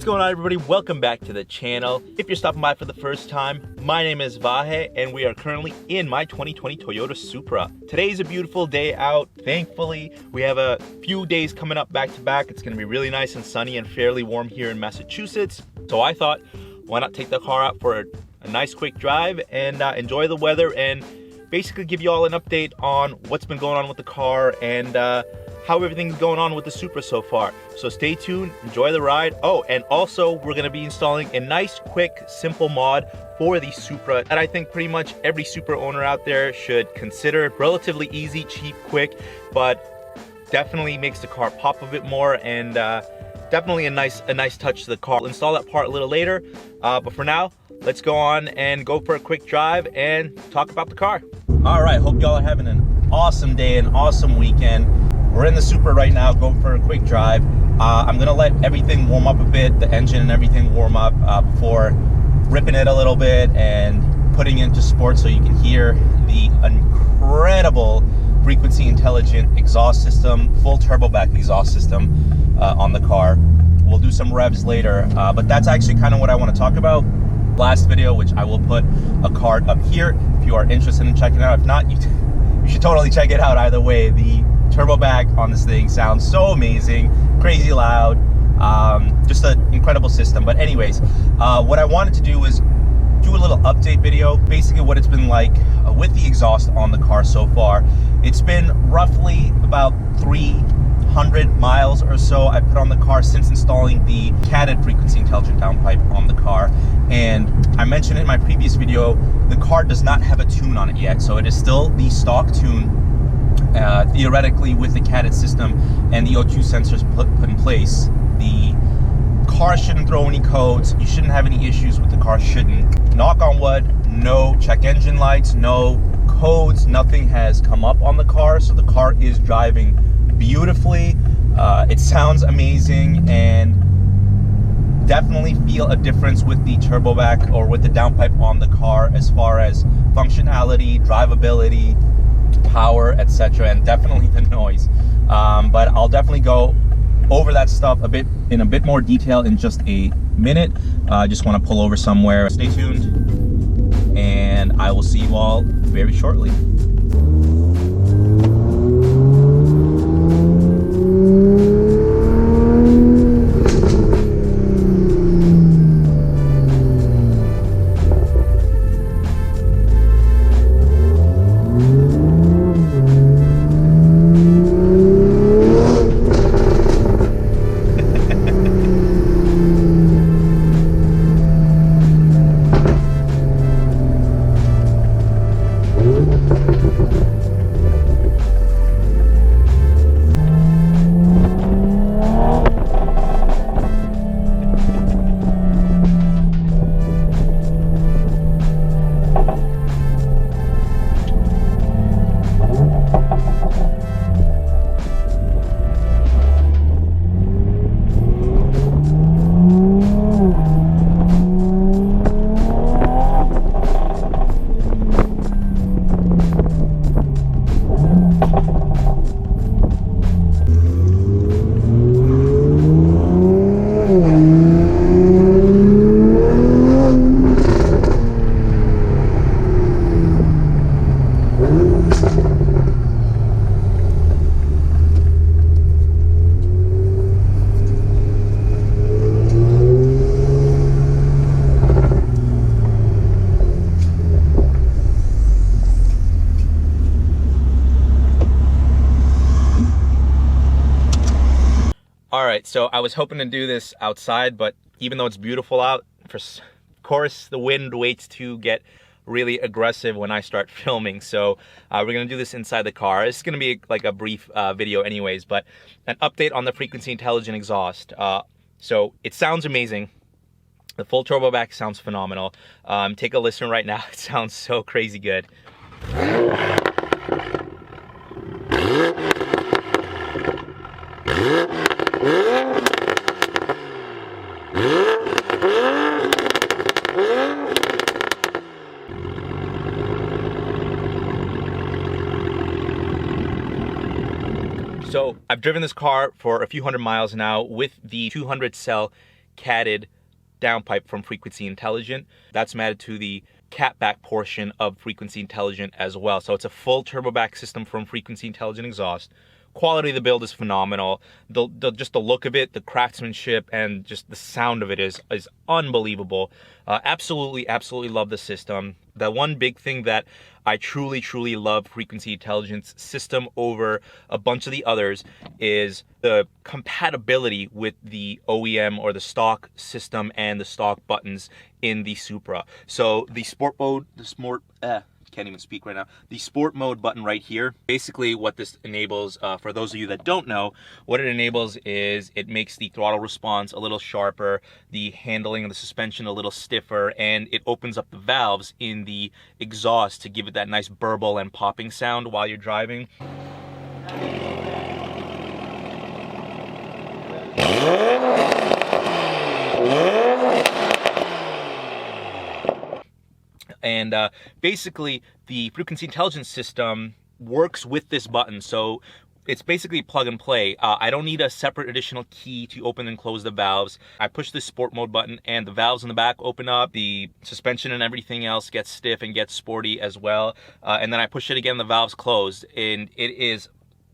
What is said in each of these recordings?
going on, everybody? Welcome back to the channel. If you're stopping by for the first time, my name is Vahe and we are currently in my 2020 Toyota Supra. Today's a beautiful day out. Thankfully, we have a few days coming up back to back. It's gonna be really nice and sunny and fairly warm here in Massachusetts. So I thought, why not take the car out for a nice quick drive and enjoy the weather and basically give you all an update on what's been going on with the car and how everything's going on with the Supra so far. So stay tuned, enjoy the ride. Oh, and also we're gonna be installing a nice, quick, simple mod for the Supra that I think pretty much every Supra owner out there should consider. Relatively easy, cheap, quick, but definitely makes the car pop a bit more and definitely a nice touch to the car. We'll install that part a little later, but for now, let's go on and go for a quick drive and talk about the car. All right, hope y'all are having an awesome day, an awesome weekend. We're in the Supra right now, going for a quick drive. I'm gonna let everything warm up a bit, the engine and everything warm up before ripping it a little bit and putting it into sport so you can hear the incredible Frequency Intelligent exhaust system, full turbo back exhaust system on the car. We'll do some revs later, but that's actually kind of what I want to talk about. Last video, which I will put a card up here if you are interested in checking it out. If not, you should totally check it out either way. The turbo back on this thing sounds so amazing, crazy loud, just an incredible system. But anyways, what I wanted to do was do a little update video, basically what it's been like with the exhaust on the car so far. It's been roughly about 300 miles or so I put on the car since installing the catted Frequency Intelligent Downpipe on the car. And I mentioned in my previous video, the car does not have a tune on it yet, so it is still the stock tune. Theoretically, with the catted system and the O2 sensors put in place, the car shouldn't throw any codes. You shouldn't have any issues with the car. Shouldn't. Knock on wood, no check engine lights, no codes, nothing has come up on the car. So the car is driving beautifully. It sounds amazing and definitely feel a difference with the turbo back or with the downpipe on the car as far as functionality, drivability, power, etc., and definitely the noise. But I'll definitely go over that stuff in a bit more detail in just a minute. I just want to pull over somewhere. Stay tuned, and I will see you all very shortly. Alright, so I was hoping to do this outside, but even though it's beautiful out, of course the wind waits to get really aggressive when I start filming. So we're going to do this inside the car. It's going to be like a brief video anyways, but an update on the Frequency Intelligent exhaust. So it sounds amazing. The full turbo back sounds phenomenal. Take a listen right now. It sounds so crazy good. So I've driven this car for a few hundred miles now with the 200 cell catted downpipe from Frequency Intelligent. That's matted to the catback portion of Frequency Intelligent as well. So it's a full turbo back system from Frequency Intelligent exhaust. Quality of the build is phenomenal. Just the look of it, the craftsmanship, and just the sound of it is unbelievable. Absolutely love the system. The one big thing that I truly love Frequency Intelligent's system over a bunch of the others is the compatibility with the OEM or the stock system and the stock buttons in the Supra. So the sport mode, can't even speak right now. The sport mode button right here, basically what this enables, for those of you that don't know, what it enables is it makes the throttle response a little sharper, the handling of the suspension a little stiffer, and it opens up the valves in the exhaust to give it that nice burble and popping sound while you're driving. And basically, the Frequency Intelligence system works with this button, so it's basically plug and play. I don't need a separate additional key to open and close the valves. I push this sport mode button and the valves in the back open up, the suspension and everything else gets stiff and gets sporty as well. And then I push it again, the valves closed, and it is,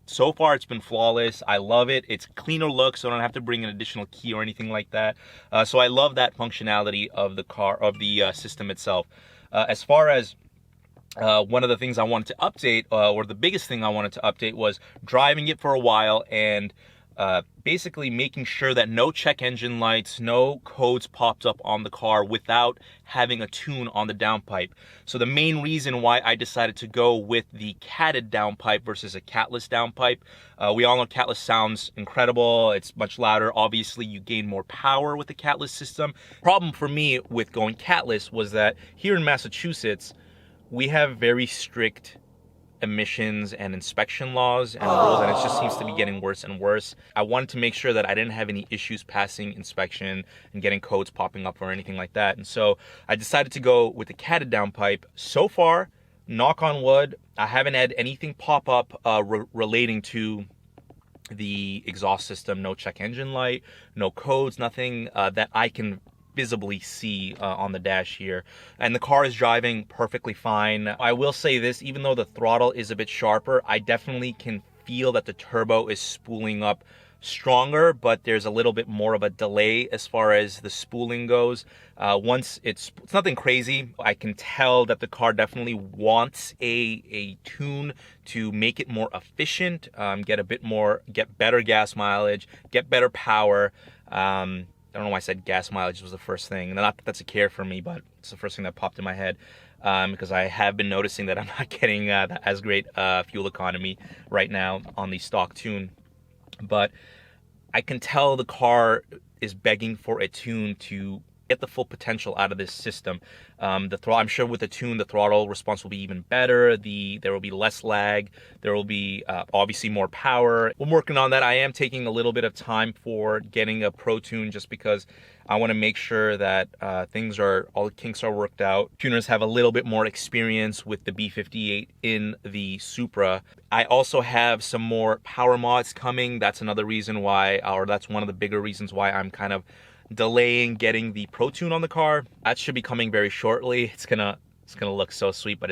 so far it's been flawless. I love it. It's cleaner look, so I don't have to bring an additional key or anything like that. So I love that functionality of the the system itself. As far as one of the things I wanted to update, or the biggest thing I wanted to update, was driving it for a while and basically making sure that no check engine lights, no codes popped up on the car without having a tune on the downpipe. So the main reason why I decided to go with the catted downpipe versus a catless downpipe, we all know catless sounds incredible. It's much louder. Obviously, you gain more power with the catless system. Problem for me with going catless was that here in Massachusetts, we have very strict emissions and inspection laws and rules, and it just seems to be getting worse and worse. I wanted to make sure that I didn't have any issues passing inspection and getting codes popping up or anything like that. And so I decided to go with the catted downpipe. So far, knock on wood, I haven't had anything pop up relating to the exhaust system. No check engine light, no codes, nothing that I can visibly see on the dash here, and the car is driving perfectly fine. I will say this, even though the throttle is a bit sharper, I definitely can feel that the turbo is spooling up stronger, but there's a little bit more of a delay as far as the spooling goes. Once it's nothing crazy, I can tell that the car definitely wants a tune to make it more efficient, get better gas mileage, get better power. I don't know why I said gas mileage was the first thing. Not that that's a care for me, but it's the first thing that popped in my head, because I have been noticing that I'm not getting as great fuel economy right now on the stock tune. But I can tell the car is begging for a tune to get the full potential out of this system. I'm sure with the tune, the throttle response will be even better. There will be less lag. There will be obviously more power. I'm working on that. I am taking a little bit of time for getting a Pro Tune, just because I want to make sure that all the kinks are worked out. Tuners have a little bit more experience with the B58 in the Supra. I also have some more power mods coming. That's another reason why, or that's one of the bigger reasons why I'm kind of delaying getting the Pro Tune on the car. That should be coming very shortly. It's gonna look so sweet, but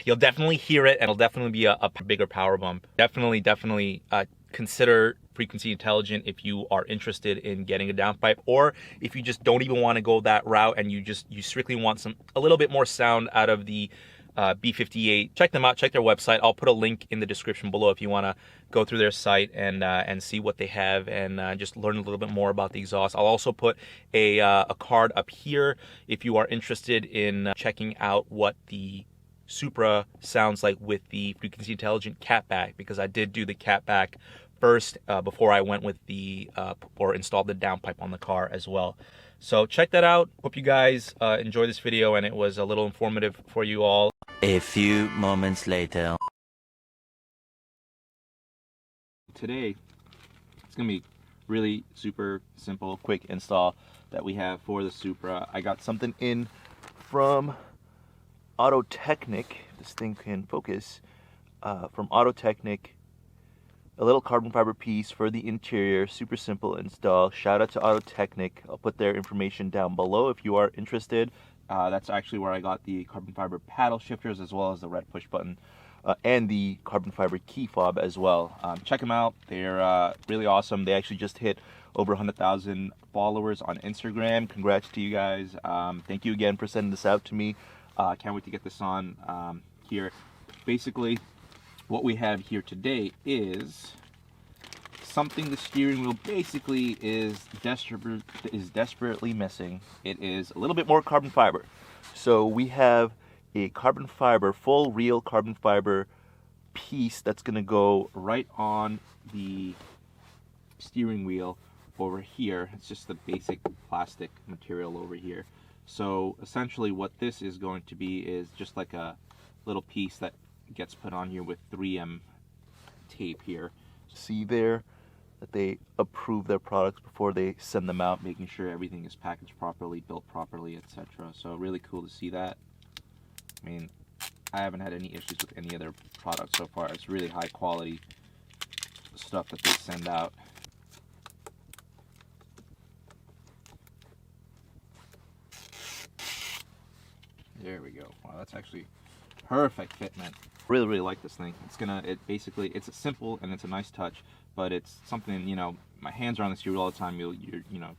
you'll definitely hear it, and it'll definitely be a bigger power bump. Definitely consider Frequency Intelligent if you are interested in getting a downpipe, or if you just don't even want to go that route and you strictly want a little bit more sound out of the B58. Check them out, check their website. I'll put a link in the description below if you want to go through their site and see what they have, and just learn a little bit more about the exhaust. I'll also put a card up here if you are interested in checking out what the Supra sounds like with the Frequency Intelligent catback, because I did do the catback first before I went with or installed the downpipe on the car as well. So check that out. Hope you guys enjoy this video and it was a little informative for you all. A few moments later. Today, it's gonna be really super simple, quick install that we have for the Supra. I got something in from Autotechnic. This thing can focus. From Autotechnic, a little carbon fiber piece for the interior, super simple install. Shout out to Autotechnic. I'll put their information down below if you are interested. That's actually where I got the carbon fiber paddle shifters, as well as the red push button and the carbon fiber key fob as well. Check them out. They're really awesome. They actually just hit over 100,000 followers on Instagram. Congrats to you guys. Thank you again for sending this out to me. Can't wait to get this on here. Basically, what we have here today is something the steering wheel basically is desperately missing. It is a little bit more carbon fiber. So we have a carbon fiber, full real carbon fiber piece that's going to go right on the steering wheel over here. It's just the basic plastic material over here. So essentially what this is going to be is just like a little piece that gets put on here with 3M tape here. See there that they approve their products before they send them out, making sure everything is packaged properly, built properly, etc. So really cool to see that. I mean, I haven't had any issues with any of their products so far. It's really high quality stuff that they send out. There we go. Wow, that's actually perfect fit, man. Really like this thing. It's a simple and it's a nice touch, but it's something, you know, my hands are on the steering wheel all the time. You know,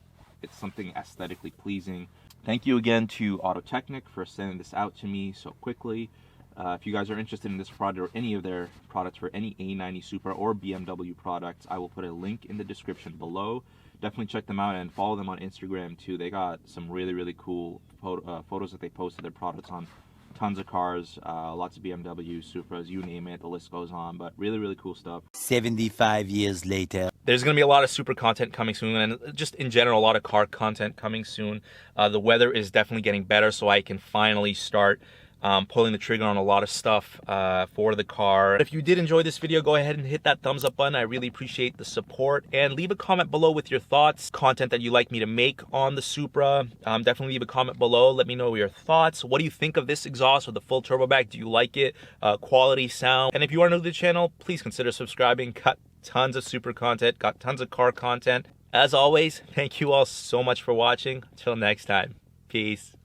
it's something aesthetically pleasing. Thank you again to Autotechnic for sending this out to me so quickly. If you guys are interested in this product or any of their products for any A90 Supra or BMW products, I will put a link in the description below. Definitely check them out and follow them on Instagram too. They got some really cool photos that they posted their products on. Tons of cars, lots of BMW, Supras, you name it, the list goes on, but really cool stuff. 75 years later. There's going to be a lot of Supra content coming soon, and just in general, a lot of car content coming soon. The weather is definitely getting better, so I can finally start pulling the trigger on a lot of stuff for the car. If you did enjoy this video, go ahead and hit that thumbs up button. I really appreciate the support, and leave a comment below with your thoughts, content that you'd like me to make on the Supra. Definitely leave a comment below. Let me know your thoughts. What do you think of this exhaust or the full turbo back? Do you like it? Quality, sound? And if you are new to the channel, please consider subscribing. Got tons of Supra content, got tons of car content. As always, thank you all so much for watching. Until next time, peace.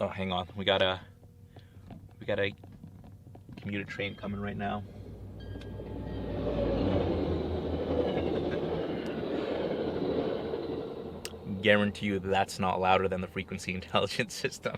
Oh, hang on. We got a commuter train coming right now. Guarantee you that's not louder than the frequency intelligence system.